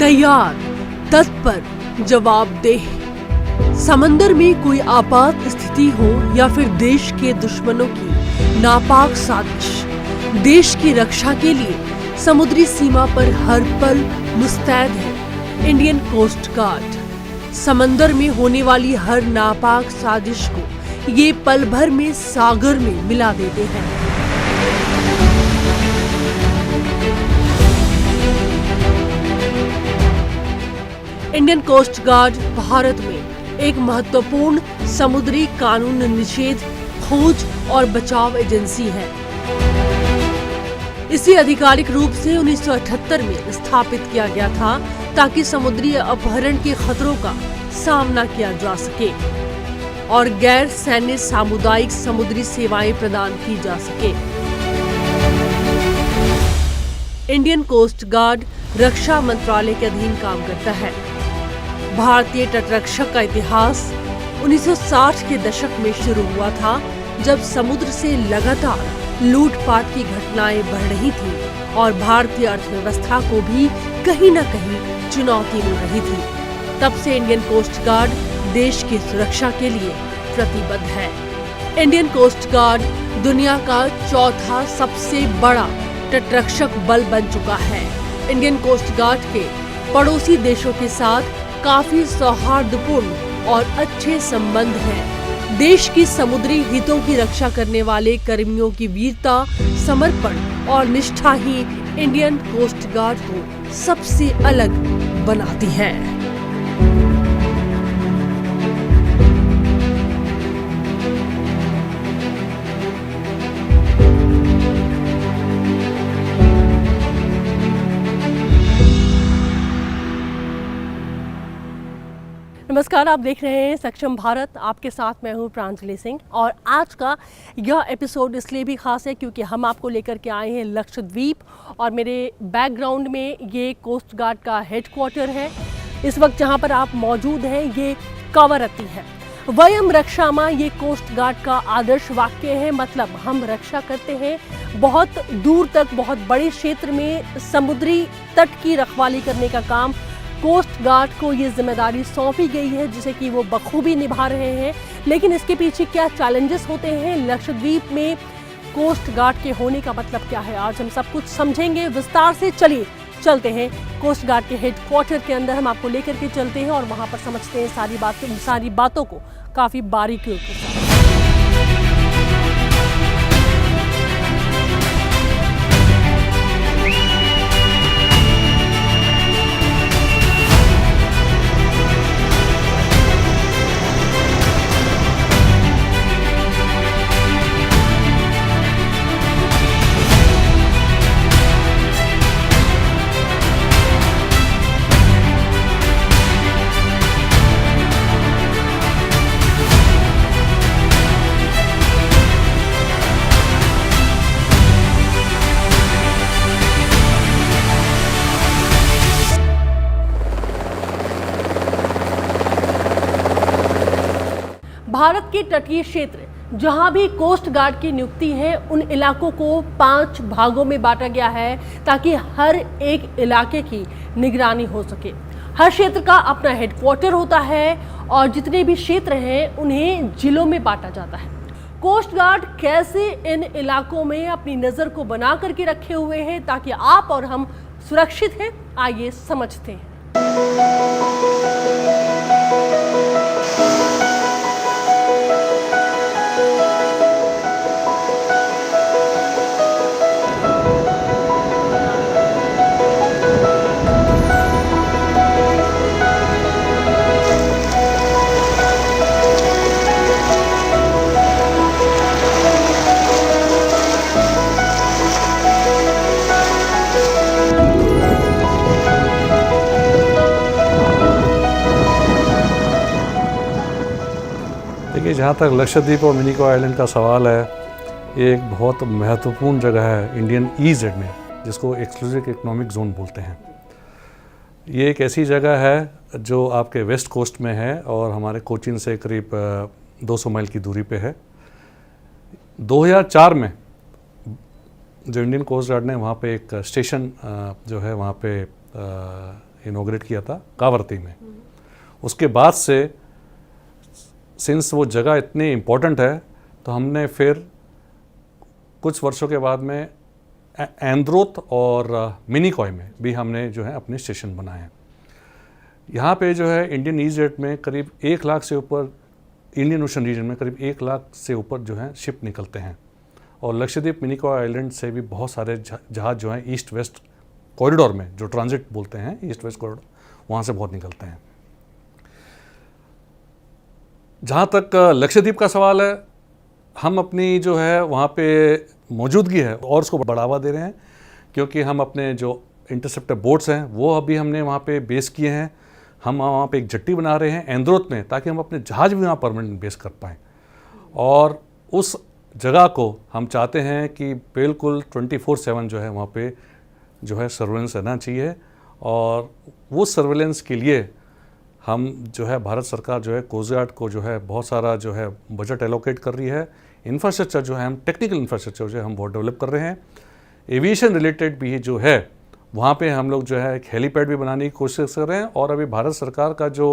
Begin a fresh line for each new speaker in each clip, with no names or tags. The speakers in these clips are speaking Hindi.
तैयार, तत्पर, जवाबदेह। समंदर में कोई आपात स्थिति हो या फिर देश के दुश्मनों की नापाक साजिश, देश की रक्षा के लिए समुद्री सीमा पर हर पल मुस्तैद है इंडियन कोस्ट गार्ड। समंदर में होने वाली हर नापाक साजिश को ये पल भर में सागर में मिला देते हैं। इंडियन कोस्ट गार्ड भारत में एक महत्वपूर्ण समुद्री कानून निषेध, खोज और बचाव एजेंसी है। इसे आधिकारिक रूप से 1978 में स्थापित किया गया था ताकि समुद्री अपहरण के खतरों का सामना किया जा सके और गैर सैन्य सामुदायिक समुद्री सेवाएं प्रदान की जा सके। इंडियन कोस्ट गार्ड रक्षा मंत्रालय के अधीन काम करता है। भारतीय तटरक्षक का इतिहास 1960 के दशक में शुरू हुआ था, जब समुद्र से लगातार लूटपाट की घटनाएं बढ़ रही थी और भारतीय अर्थव्यवस्था को भी कहीं न कहीं चुनौती मिल रही थी। तब से इंडियन कोस्ट गार्ड देश की सुरक्षा के लिए प्रतिबद्ध है। इंडियन कोस्ट गार्ड दुनिया का चौथा सबसे बड़ा तटरक्षक बल बन चुका है। इंडियन कोस्ट गार्ड के पड़ोसी देशों के साथ काफी सौहार्दपूर्ण और अच्छे संबंध हैं। देश की समुद्री हितों की रक्षा करने वाले कर्मियों की वीरता, समर्पण और निष्ठा ही इंडियन कोस्ट गार्ड को सबसे अलग बनाती है। नमस्कार, आप देख रहे हैं सक्षम भारत। आपके साथ मैं हूं प्रांजलि सिंह और आज का यह एपिसोड इसलिए भी खास है क्योंकि हम आपको लेकर के आए हैं लक्षद्वीप और मेरे बैकग्राउंड में ये कोस्ट गार्ड का हेडक्वार्टर है। इस वक्त जहां पर आप मौजूद हैं ये कवरत्ती है। वयम रक्षामा ये कोस्ट गार्ड का आदर्श वाक्य है, मतलब हम रक्षा करते हैं। बहुत दूर तक, बहुत बड़े क्षेत्र में समुद्री तट की रखवाली करने का काम कोस्ट गार्ड को ये जिम्मेदारी सौंपी गई है, जिसे कि वो बखूबी निभा रहे हैं। लेकिन इसके पीछे क्या चैलेंजेस होते हैं, लक्षद्वीप में कोस्ट गार्ड के होने का मतलब क्या है, आज हम सब कुछ समझेंगे विस्तार से। चलिए चलते हैं कोस्ट गार्ड के हेडक्वार्टर के अंदर, हम आपको लेकर के चलते हैं और वहां पर समझते हैं सारी बातों को काफी बारीकियों के साथ। भारत के तटीय क्षेत्र जहां भी कोस्ट गार्ड की नियुक्ति है, उन इलाकों को 5 भागों में बांटा गया है ताकि हर एक इलाके की निगरानी हो सके। हर क्षेत्र का अपना हेडक्वार्टर होता है और जितने भी क्षेत्र हैं उन्हें जिलों में बांटा जाता है। कोस्ट गार्ड कैसे इन इलाकों में अपनी नजर को बना करके रखे हुए हैं ताकि आप और हम सुरक्षित हैं, आइए समझते हैं।
देखिए, जहाँ तक लक्षद्वीप और मिनी कोई आइलैंड का सवाल है, ये एक बहुत महत्वपूर्ण जगह है इंडियन ईजेड में, जिसको एक्सक्लूसिव इकोनॉमिक जोन बोलते हैं। ये एक ऐसी जगह है जो आपके वेस्ट कोस्ट में है और हमारे कोचीन से करीब 200 माइल की दूरी पे है। 2004 में जो इंडियन कोस्ट गार्ड ने वहाँ पे एक स्टेशन जो है वहाँ पे इनोग्रेट किया था कावरती में। उसके बाद से सिंस वो जगह इतनी इम्पोर्टेंट है तो हमने फिर कुछ वर्षों के बाद में एंद्रोथ और मिनिकॉय में भी हमने जो है अपने स्टेशन बनाए हैं। यहाँ पे जो है इंडियन ईज़ में करीब 1 लाख से ऊपर, इंडियन ओशन रीजन में करीब 1 लाख से ऊपर जो है शिप निकलते हैं। और लक्षद्वीप मिनिकॉय आइलैंड से भी बहुत सारे जहाज जो हैं ईस्ट वेस्ट कॉरिडोर में, जो ट्रांजिट बोलते हैं ईस्ट वेस्ट कॉरिडोर, वहाँ से बहुत निकलते हैं। जहाँ तक लक्षद्वीप का सवाल है, हम अपनी जो है वहाँ पे मौजूदगी है और उसको बढ़ावा दे रहे हैं, क्योंकि हम अपने जो इंटरसेप्टर बोट्स हैं वो अभी हमने वहाँ पे बेस किए हैं। हम वहाँ पे एक जेट्टी बना रहे हैं एंद्रोथ में, ताकि हम अपने जहाज भी वहाँ परमानेंट बेस कर पाएँ। और उस जगह को हम चाहते हैं कि बिल्कुल 24/7 जो है वहाँ पे जो है सर्वेलेंस रहना चाहिए। और वो सर्वेलेंस के लिए हम जो है भारत सरकार जो है कोस्ट गार्ड को जो है बहुत सारा जो है बजट एलोकेट कर रही है। इंफ्रास्ट्रक्चर जो है हम टेक्निकल इंफ्रास्ट्रक्चर जो है हम बहुत डेवलप कर रहे हैं। एविएशन रिलेटेड भी जो है वहाँ पे हम लोग जो है एक हेलीपैड भी बनाने की कोशिश कर रहे हैं। और अभी भारत सरकार का जो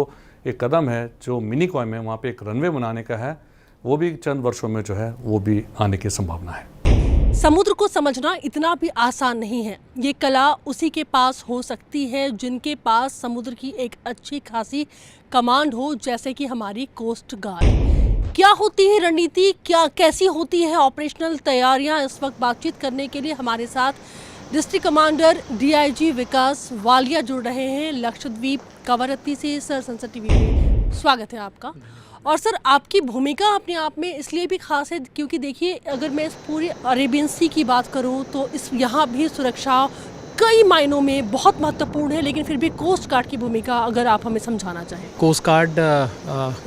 एक कदम है जो मिनिकॉय में वहाँ पे एक रनवे बनाने का है, वो भी चंद वर्षों में जो है वो भी आने की संभावना है।
समुद्र को समझना इतना भी आसान नहीं है। ये कला उसी के पास हो सकती है जिनके पास समुद्र की एक अच्छी खासी कमांड हो, जैसे कि हमारी कोस्ट गार्ड। क्या होती है रणनीति, क्या कैसी होती है ऑपरेशनल तैयारियां, इस वक्त बातचीत करने के लिए हमारे साथ डिस्ट्रिक्ट कमांडर DIG विकास वालिया जुड़ रहे हैं लक्षद्वीप कावरत्ती से। सर, सनसद टीवी पे स्वागत है आपका। और सर, आपकी भूमिका अपने आप में इसलिए भी खास है क्योंकि देखिए, अगर मैं इस पूरी अरेबियन सी की बात करूं तो इस यहाँ भी सुरक्षा कई मायनों में बहुत महत्वपूर्ण है, लेकिन फिर भी कोस्ट गार्ड की भूमिका अगर आप हमें समझाना चाहें।
कोस्ट गार्ड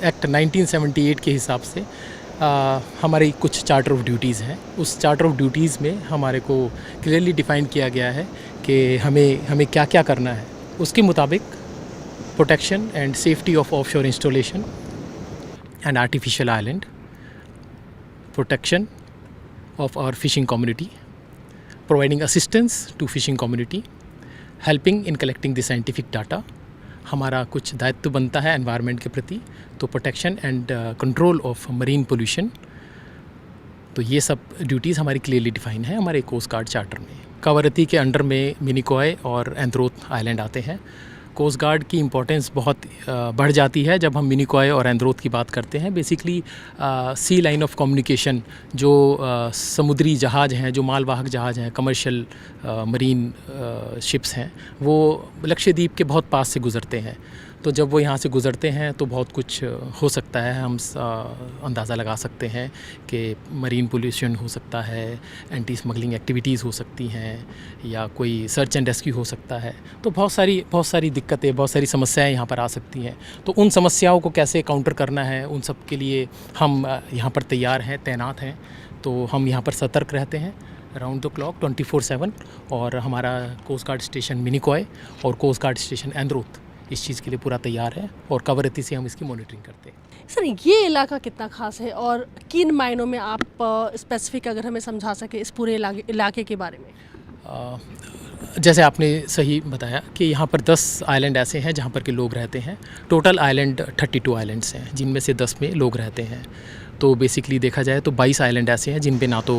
एक्ट 1978 के हिसाब से हमारी कुछ चार्टर ऑफ ड्यूटीज़ हैं। उस चार्टर ऑफ ड्यूटीज़ में हमारे को क्लियरली डिफाइन किया गया है कि हमें क्या क्या करना है। उसके मुताबिक protection and safety of offshore installation and artificial island, protection of our fishing community, providing assistance to fishing community, helping in collecting the scientific data। हमारा कुछ दायित्व बनता है एनवायरनमेंट के प्रति, तो protection and control of marine pollution. तो ये सब ड्यूटीज़ हमारी क्लियरली डिफाइन है हमारे कोस्ट गार्ड चार्टर में। कावरत्ती के अंडर में मिनिकॉय और एंद्रोथ आइलैंड आते हैं। कोस्ट गार्ड की इम्पोर्टेंस बहुत बढ़ जाती है जब हम मिनिकॉय और एंद्रोथ की बात करते हैं। Basically sea line of communication, जो समुद्री जहाज़ हैं, जो मालवाहक जहाज़ हैं, कमर्शियल मरीन शिप्स हैं, वो लक्षद्वीप के बहुत पास से गुज़रते हैं। तो जब वो यहाँ से गुज़रते हैं तो बहुत कुछ हो सकता है। हम अंदाज़ा लगा सकते हैं कि मरीन पोल्यूशन हो सकता है, एंटी स्मगलिंग एक्टिविटीज़ हो सकती हैं, या कोई सर्च एंड रेस्क्यू हो सकता है। तो बहुत सारी दिक्कतें, बहुत सारी समस्याएं यहाँ पर आ सकती हैं। तो उन समस्याओं को कैसे काउंटर करना है, उन सब के लिए हम यहाँ पर तैयार हैं, तैनात हैं। तो हम यहाँ पर सतर्क रहते हैं राउंड द क्लॉक 24/7। और हमारा कोस्ट गार्ड स्टेशन मिनिकॉय और कोस्ट गार्ड स्टेशन एंद्रोथ इस चीज़ के लिए पूरा तैयार है, और कावरत्ती से हम इसकी मॉनिटरिंग करते हैं।
सर, ये इलाका कितना खास है और किन मायनों में आप स्पेसिफिक अगर हमें समझा सके इस पूरे इलाके के बारे में?
जैसे आपने सही बताया कि यहाँ पर 10 आइलैंड ऐसे हैं जहाँ पर के लोग रहते हैं। टोटल आइलैंड 32 आइलैंड्स हैं, जिनमें से 10 में लोग रहते हैं। तो बेसिकली देखा जाए तो 22 आइलैंड ऐसे हैं जिन पे ना तो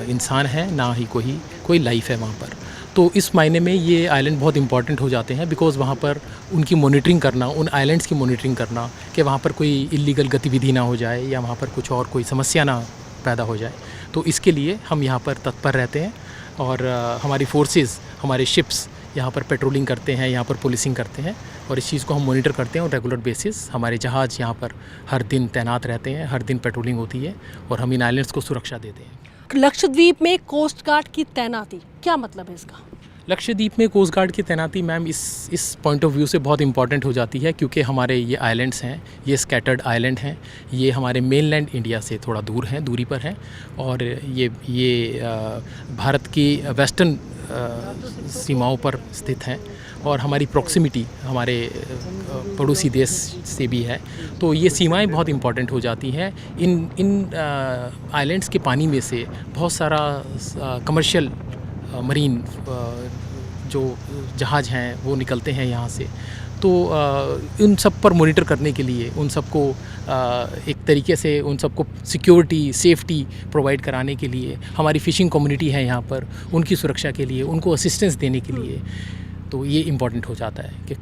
इंसान है, ना ही कोई लाइफ है वहाँ पर। तो इस मायने में ये आइलैंड बहुत इंपॉर्टेंट हो जाते हैं, बिकॉज़ वहाँ पर उनकी मॉनिटरिंग करना, उन आइलैंड्स की मॉनिटरिंग करना कि वहाँ पर कोई इलीगल गतिविधि ना हो जाए या वहाँ पर कुछ और कोई समस्या ना पैदा हो जाए। तो इसके लिए हम यहाँ पर तत्पर रहते हैं, और हमारी फोर्सेस, हमारे शिप्स यहाँ पर पेट्रोलिंग करते हैं, यहाँ पर पुलिसिंग करते हैं, और इस चीज़ को हम मॉनिटर करते हैं। और रेगुलर बेसिस हमारे जहाज़ यहाँ पर हर दिन तैनात रहते हैं, हर दिन पेट्रोलिंग होती है, और हम इन आइलैंड्स को सुरक्षा देते हैं।
लक्षद्वीप में कोस्ट गार्ड की तैनाती, क्या मतलब है इसका?
लक्षद्वीप में कोस्ट गार्ड की तैनाती मैम इस पॉइंट ऑफ व्यू से बहुत इंपॉर्टेंट हो जाती है, क्योंकि हमारे ये आइलैंड्स हैं, ये स्कैटर्ड आइलैंड हैं, ये हमारे मेनलैंड इंडिया से थोड़ा दूरी पर हैं, और ये भारत की वेस्टर्न सीमाओं पर स्थित हैं, और हमारी प्रॉक्सिमिटी हमारे पड़ोसी देश से भी है। तो ये सीमाएं बहुत इंपॉर्टेंट हो जाती हैं। इन आइलैंड्स के पानी में से बहुत सारा कमर्शियल मरीन जो जहाज़ हैं वो निकलते हैं यहाँ से, तो उन सब पर मॉनिटर करने के लिए, उन सबको एक तरीके से उन सबको सिक्योरिटी सेफ्टी प्रोवाइड कराने के लिए, हमारी फ़िशिंग कम्युनिटी है यहाँ पर, उनकी सुरक्षा के लिए, उनको असिस्टेंस देने के लिए, तो ये इम्पॉर्टेंट हो जाता है कि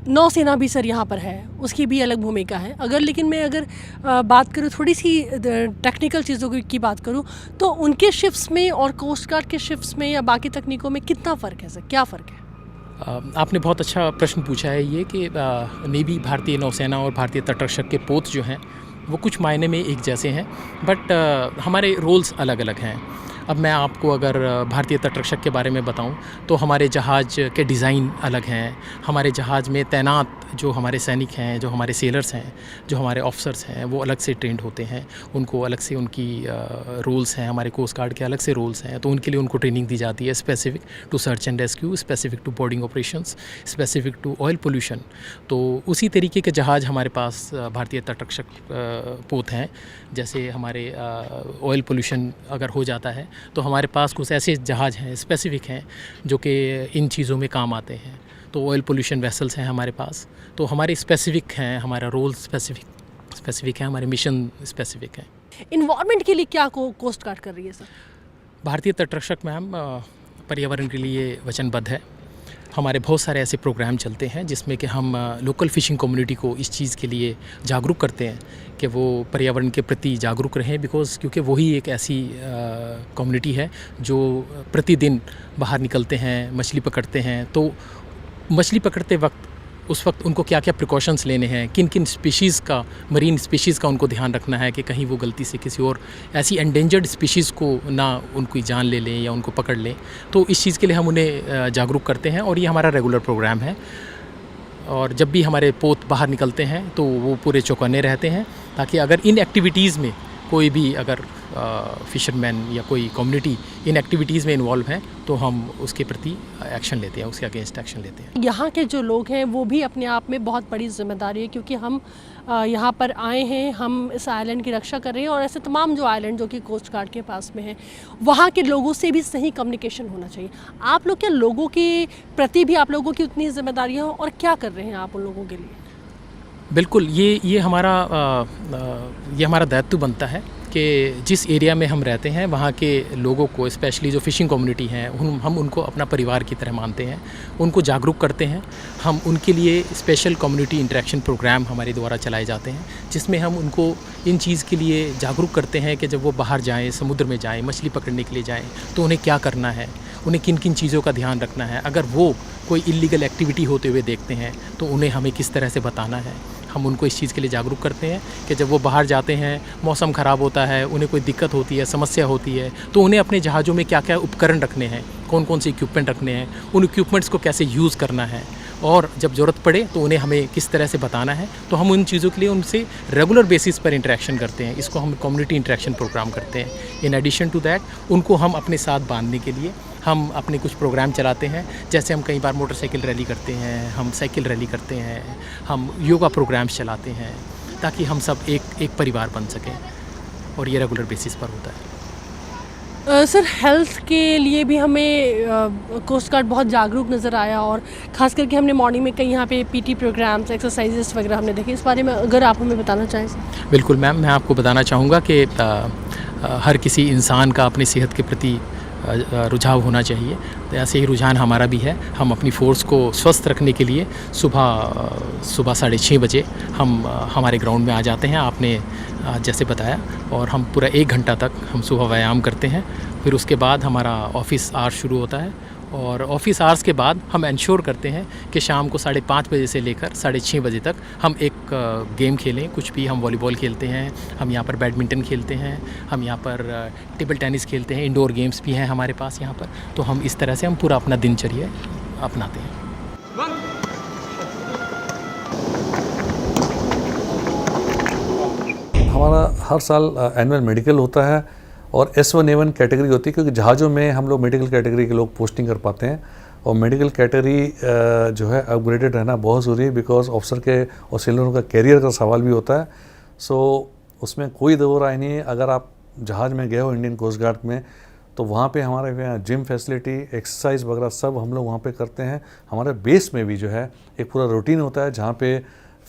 नौसेना भी सर यहाँ पर है, उसकी भी अलग भूमिका है। लेकिन मैं अगर बात करूँ थोड़ी सी टेक्निकल चीज़ों की बात करूँ, तो उनके शिप्स में और कोस्ट गार्ड के शिप्स में या बाकी तकनीकों में कितना फ़र्क है सर, क्या फ़र्क है?
आपने बहुत अच्छा प्रश्न पूछा है ये कि नेवी, भारतीय नौसेना और भारतीय तटरक्षक के पोत जो हैं वो कुछ मायने में एक जैसे हैं, बट हमारे रोल्स अलग अलग हैं। अब मैं आपको अगर भारतीय तटरक्षक के बारे में बताऊं तो हमारे जहाज़ के डिज़ाइन अलग हैं, हमारे जहाज़ में तैनात जो हमारे सैनिक हैं, जो हमारे सेलर्स हैं, जो हमारे ऑफिसर्स हैं, वो अलग से ट्रेंड होते हैं, उनको अलग से उनकी रोल्स हैं। हमारे कोस्ट गार्ड के अलग से रोल्स हैं, तो उनके लिए उनको ट्रेनिंग दी जाती है specific to search and rescue, specific to boarding operations, specific to oil pollution. तो उसी तरीके के जहाज़ हमारे पास भारतीय तटरक्षक पोत हैं। जैसे हमारे ऑयल पोल्यूशन अगर हो जाता है तो हमारे पास कुछ ऐसे जहाज़ हैं स्पेसिफिक हैं जो कि इन चीज़ों में काम आते हैं। तो ऑयल पोल्यूशन वेसल्स हैं हमारे पास, तो हमारे स्पेसिफिक हैं, हमारा रोल स्पेसिफिक है, हमारे मिशन स्पेसिफिक हैं।
इन्वायरमेंट के लिए क्या कोस्ट गार्ड कर रही है सर?
भारतीय तटरक्षक मैम पर्यावरण के लिए वचनबद्ध है। हमारे बहुत सारे ऐसे प्रोग्राम चलते हैं जिसमें कि हम लोकल फ़िशिंग कम्युनिटी को इस चीज़ के लिए जागरूक करते हैं कि वो पर्यावरण के प्रति जागरूक रहें, क्योंकि वही एक ऐसी कम्युनिटी है जो प्रतिदिन बाहर निकलते हैं, मछली पकड़ते हैं। तो मछली पकड़ते वक्त उस वक्त उनको क्या क्या प्रिकॉशंस लेने हैं, किन किन स्पीशीज़ का, मरीन स्पीशीज़ का उनको ध्यान रखना है कि कहीं वो गलती से किसी और ऐसी एंडेंजर्ड स्पीशीज़ को ना उनकी जान ले लें या उनको पकड़ लें। तो इस चीज़ के लिए हम उन्हें जागरूक करते हैं और ये हमारा रेगुलर प्रोग्राम है। और जब भी हमारे पोत बाहर निकलते हैं तो वो पूरे चौकन्ने रहते हैं, ताकि अगर इन एक्टिविटीज़ में कोई भी अगर फ़िशरमैन या कोई कम्युनिटी इन एक्टिविटीज़ में इन्वॉल्व हैं तो हम उसके प्रति एक्शन लेते हैं, उसके अगेंस्ट एक्शन लेते हैं।
यहाँ के जो लोग हैं वो भी अपने आप में बहुत बड़ी जिम्मेदारी है, क्योंकि हम यहाँ पर आए हैं, हम इस आइलैंड की रक्षा कर रहे हैं, और ऐसे तमाम जो आइलैंड जो कि कोस्ट गार्ड के पास में हैं, वहाँ के लोगों से भी सही कम्युनिकेशन होना चाहिए। आप लोग क्या लोगों के प्रति भी आप लोगों की उतनी जिम्मेदारियाँ हैं, और क्या कर रहे हैं आप उन लोगों के लिए?
बिल्कुल, ये हमारा दायित्व बनता है कि जिस एरिया में हम रहते हैं वहाँ के लोगों को, स्पेशली जो फ़िशिंग कम्युनिटी हैं, हम उनको अपना परिवार की तरह मानते हैं, उनको जागरूक करते हैं। हम उनके लिए स्पेशल कम्युनिटी इंटरेक्शन प्रोग्राम हमारे द्वारा चलाए जाते हैं, जिसमें हम उनको इन चीज़ के लिए जागरूक करते हैं कि जब वो बाहर जाएँ, समुद्र में जाएँ, मछली पकड़ने के लिए जाएँ, तो उन्हें क्या करना है, उन्हें किन किन चीज़ों का ध्यान रखना है। अगर वो कोई इलीगल एक्टिविटी होते हुए देखते हैं तो उन्हें हमें किस तरह से बताना है। हम उनको इस चीज़ के लिए जागरूक करते हैं कि जब वो बाहर जाते हैं, मौसम ख़राब होता है, उन्हें कोई दिक्कत होती है, समस्या होती है, तो उन्हें अपने जहाज़ों में क्या क्या उपकरण रखने हैं, कौन कौन से इक्विपमेंट रखने हैं, उन इक्विपमेंट्स को कैसे यूज़ करना है, और जब ज़रूरत पड़े तो उन्हें हमें किस तरह से बताना है। तो हम उन चीज़ों के लिए उनसे रेगुलर बेसिस पर इंटरेक्शन करते हैं। इसको हम कम्युनिटी इंटरेक्शन प्रोग्राम करते हैं। इन एडिशन टू दैट, उनको हम अपने साथ बांधने के लिए हम अपने कुछ प्रोग्राम चलाते हैं। जैसे हम कई बार मोटरसाइकिल रैली करते हैं, हम साइकिल रैली करते हैं, हम योगा प्रोग्राम्स चलाते हैं, ताकि हम सब एक परिवार बन सकें, और ये रेगुलर बेसिस पर होता है।
सर, हेल्थ के लिए भी हमें कोस्ट गार्ड बहुत जागरूक नज़र आया, और ख़ास करके हमने मॉर्निंग में कई यहाँ पे पीटी प्रोग्राम्स, एक्सरसाइजेस वगैरह हमने देखे। इस बारे में अगर आप हमें बताना चाहें सर।
बिल्कुल मैम, मैं आपको बताना चाहूँगा कि हर किसी इंसान का अपनी सेहत के प्रति रुझाव होना चाहिए। तो ऐसे ही रुझान हमारा भी है। हम अपनी फ़ोर्स को स्वस्थ रखने के लिए सुबह 6:30 बजे हम हमारे ग्राउंड में आ जाते हैं, आपने जैसे बताया, और हम पूरा 1 घंटा तक हम सुबह व्यायाम करते हैं। फिर उसके बाद हमारा ऑफिस आवर्स शुरू होता है, और ऑफिस आवर्स के बाद हम इंश्योर करते हैं कि शाम को 5:30 बजे से लेकर 6:30 बजे तक हम एक गेम खेलें, कुछ भी। हम वॉलीबॉल खेलते हैं, हम यहाँ पर बैडमिंटन खेलते हैं, हम यहाँ पर टेबल टेनिस खेलते हैं, इंडोर गेम्स भी हैं हमारे पास यहाँ पर। तो हम इस तरह से हम पूरा अपना दिनचर्या अपनाते हैं।
हमारा हर साल एनुअल मेडिकल होता है, और S1A1 कैटेगरी होती है, क्योंकि जहाज़ों में हम लोग मेडिकल कैटेगरी के लोग पोस्टिंग कर पाते हैं। और मेडिकल कैटेगरी जो है अपग्रेडेड रहना बहुत ज़रूरी है, बिकॉज ऑफिसर के और सेलरों का कैरियर का सवाल भी होता है। सो उसमें कोई दो राय नहीं है। अगर आप जहाज़ में गए हो इंडियन कोस्ट गार्ड में, तो वहाँ पे हमारे यहाँ जिम फैसिलिटी, एक्सरसाइज वगैरह सब हम लोग वहाँ पे करते हैं। हमारे बेस में भी जो है एक पूरा रूटीन होता है जहाँ पे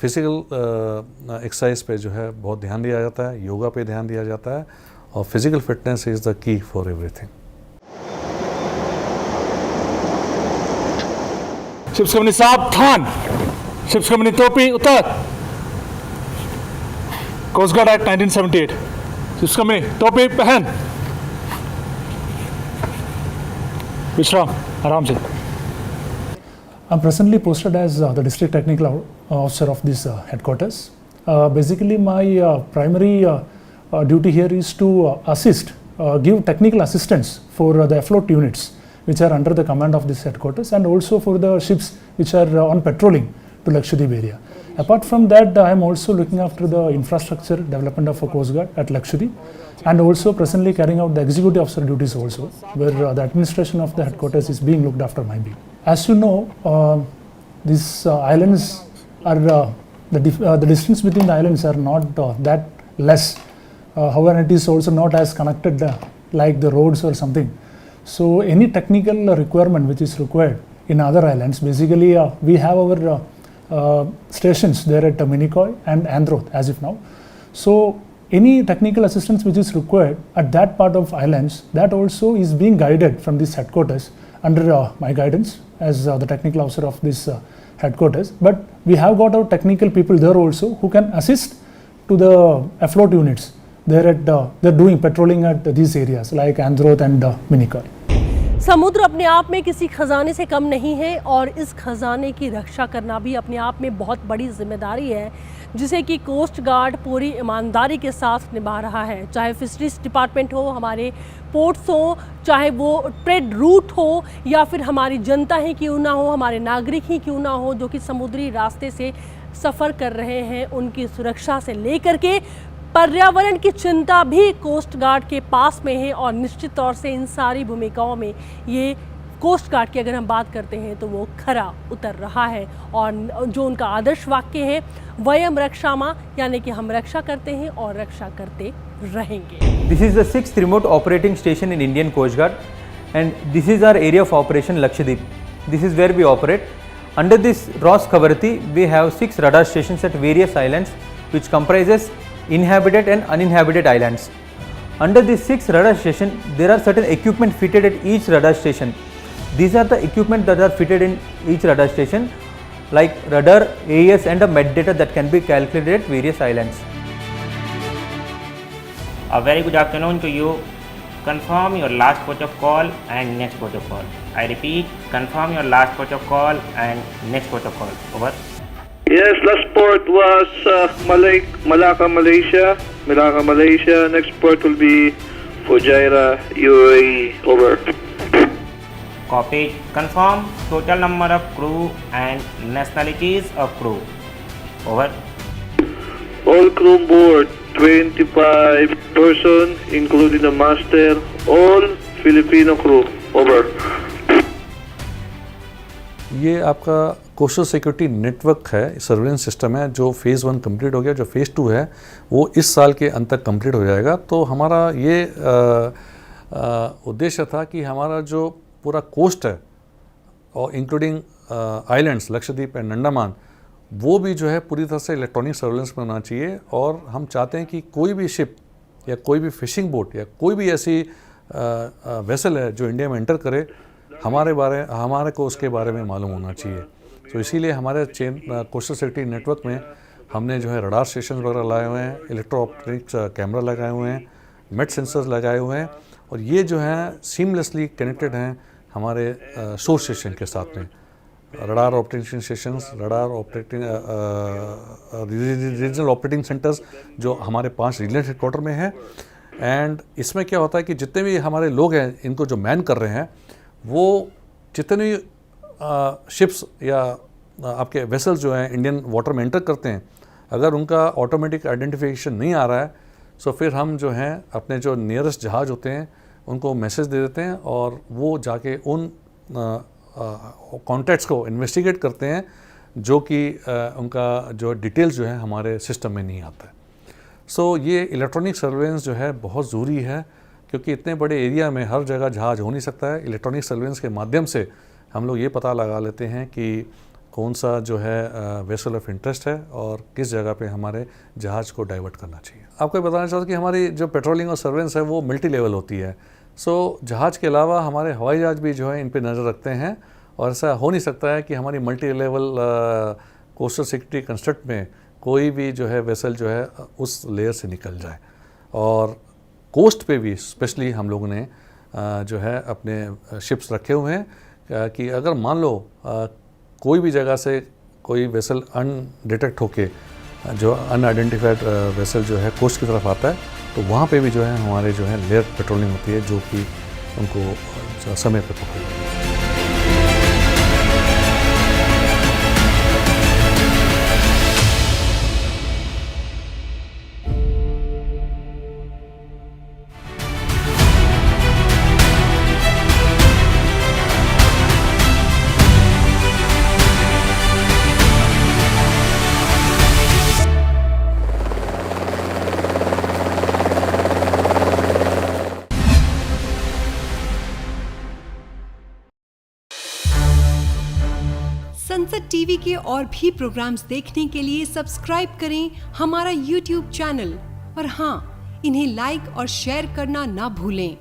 फिज़िकल एक्सरसाइज पे जो है बहुत ध्यान दिया जाता है, योगा पे ध्यान दिया जाता है, और physical fitness is the key for everything.
Ships company सावधान, शिप्स कंपनी टोपी उतर। Coast guard act 1978, ships company टोपी पहन। विश्राम, आराम से।
I'm presently posted as the District Technical Officer of this headquarters. Basically, my primary duty here is to assist, give technical assistance for the afloat units which are under the command of this headquarters, and also for the ships which are on patrolling to Lakshadweep area. Apart from that, I am also looking after the infrastructure development of a Coast Guard at Lakshadweep, and also presently carrying out the executive officer duties also, where the administration of the headquarters is being looked after by me. As you know, these islands are the distance between the islands are not that less. However, it is also not as connected like the roads or something. So any technical requirement which is required in other islands, basically we have our stations there at Minicoy and Androth as of now. So any technical assistance which is required at that part of islands, that also is being guided from this headquarters under my guidance as the technical officer of this headquarters. But we have got our technical people there also who can assist to the afloat units. They're doing patrolling at these areas like Androth and Minicoy.
समुद्र अपने आप में किसी खजाने से कम नहीं है, और इस खजाने की रक्षा करना भी अपने आप में बहुत बड़ी जिम्मेदारी है, जिसे कि कोस्ट गार्ड पूरी ईमानदारी के साथ निभा रहा है। चाहे फिशरीज डिपार्टमेंट हो, हमारे पोर्ट्स हो, चाहे वो ट्रेड रूट हो, या फिर हमारी जनता ही क्यों ना हो, हमारे नागरिक ही क्यों ना हो, जो कि समुद्री रास्ते से सफ़र कर रहे हैं, उनकी सुरक्षा से लेकर के पर्यावरण की चिंता भी कोस्ट गार्ड के पास में है। और निश्चित तौर से इन सारी भूमिकाओं में ये कोस्ट गार्ड की अगर हम बात करते हैं तो वो खरा उतर रहा है। और जो उनका आदर्श वाक्य है, वयम रक्षामा, यानी कि हम रक्षा करते हैं और रक्षा करते रहेंगे।
This is the 6th remote operating station in Indian Coast Guard, and this is our area of operation Lakshadweep. This is where we operate. Under this ROS Kavarati, we have 6 radar stations at various islands, which comprises inhabited and uninhabited islands. Under these 6 radar stations, there are certain equipment fitted at each radar station. These are the equipment that are fitted in each radar station, like radar, AES and a metadata that can be calculated at various islands.
A very good afternoon to you. Confirm your last port of call and next port of call. I repeat, confirm your last port of call and next port of call. Over.
Yes, last port was Malacca, Malaysia. Malacca, Malaysia. Next port will be Fujairah, UAE. Over.
Copied. Confirm total number of crew and nationalities of crew. Over.
All crew board, 25 person, including the master. All Filipino crew. Over.
ये आपका कोस्टल सिक्योरिटी नेटवर्क है, सर्वेलेंस सिस्टम है, जो फ़ेज़ 1 कंप्लीट हो गया। जो फ़ेज़ 2 है वो इस साल के अंत तक कंप्लीट हो जाएगा। तो हमारा ये उद्देश्य था कि हमारा जो पूरा कोस्ट है, और including islands Lakshadweep and Andaman, वो भी जो है पूरी तरह से इलेक्ट्रॉनिक सर्वेलेंस में होना चाहिए। और हम चाहते हैं कि कोई भी शिप या कोई भी फिशिंग बोट या कोई भी ऐसी वेसल है जो इंडिया में एंटर करे, हमारे को उसके बारे में मालूम होना चाहिए। तो इसीलिए हमारे कोस्टल सिक्योरिटी नेटवर्क में हमने जो है रडार स्टेशन वगैरह लगाए हुए हैं, इलेक्ट्रो ऑप्टिक्स कैमरा लगाए हुए हैं, मेट सेंसर्स लगाए हुए हैं, और ये जो हैं सीमलेसली कनेक्टेड हैं हमारे सोर्स स्टेशन के साथ में। Radar operating stations, radar operating regional operating centres जो हमारे 5 रीजनल हेडक्वार्टर में है। एंड इसमें क्या होता है कि जितने भी हमारे लोग हैं, इनको जो मैन कर रहे हैं, वो जितने भी शिप्स या आपके वेसल्स जो हैं इंडियन वाटर में एंटर करते हैं, अगर उनका ऑटोमेटिक आइडेंटिफिकेशन नहीं आ रहा है, सो फिर हम जो हैं अपने जो नियरेस्ट जहाज़ होते हैं उनको मैसेज दे देते हैं, और वो जाके उन कॉन्टैक्ट्स को इन्वेस्टिगेट करते हैं जो कि उनका जो डिटेल्स जो है हमारे सिस्टम में नहीं आता है। सो ये इलेक्ट्रॉनिक सर्वेलेंस जो है बहुत ज़रूरी है, क्योंकि इतने बड़े एरिया में हर जगह जहाज़ हो नहीं सकता है। इलेक्ट्रॉनिक सर्वेलेंस के माध्यम से हम लोग ये पता लगा लेते हैं कि कौन सा जो है वेसल ऑफ इंटरेस्ट है और किस जगह पे हमारे जहाज़ को डाइवर्ट करना चाहिए। आपको बताना चाहता हूँ कि हमारी जो पेट्रोलिंग और सर्वेलेंस है वो मल्टी लेवल होती है। सो जहाज़ के अलावा हमारे हवाई जहाज़ भी जो है इन पे नज़र रखते हैं, और ऐसा हो नहीं सकता है कि हमारी multi level coastal security construct में कोई भी जो है वेसल जो है उस लेयर से निकल जाए। और कोस्ट पे भी स्पेशली हम लोगों ने जो है अपने शिप्स रखे हुए हैं कि अगर मान लो कोई भी जगह से कोई वेसल अनडिटेक्ट होके जो अनआइडेंटिफाइड वेसल जो है कोस्ट की तरफ आता है, तो वहाँ पे भी जो है हमारे जो है लेयर पेट्रोलिंग होती है, जो कि उनको समय पर पकड़ लेती है।
संसद टीवी के और भी प्रोग्राम्स देखने के लिए सब्सक्राइब करें हमारा YouTube चैनल और हाँ, इन्हें लाइक और शेयर करना ना भूलें।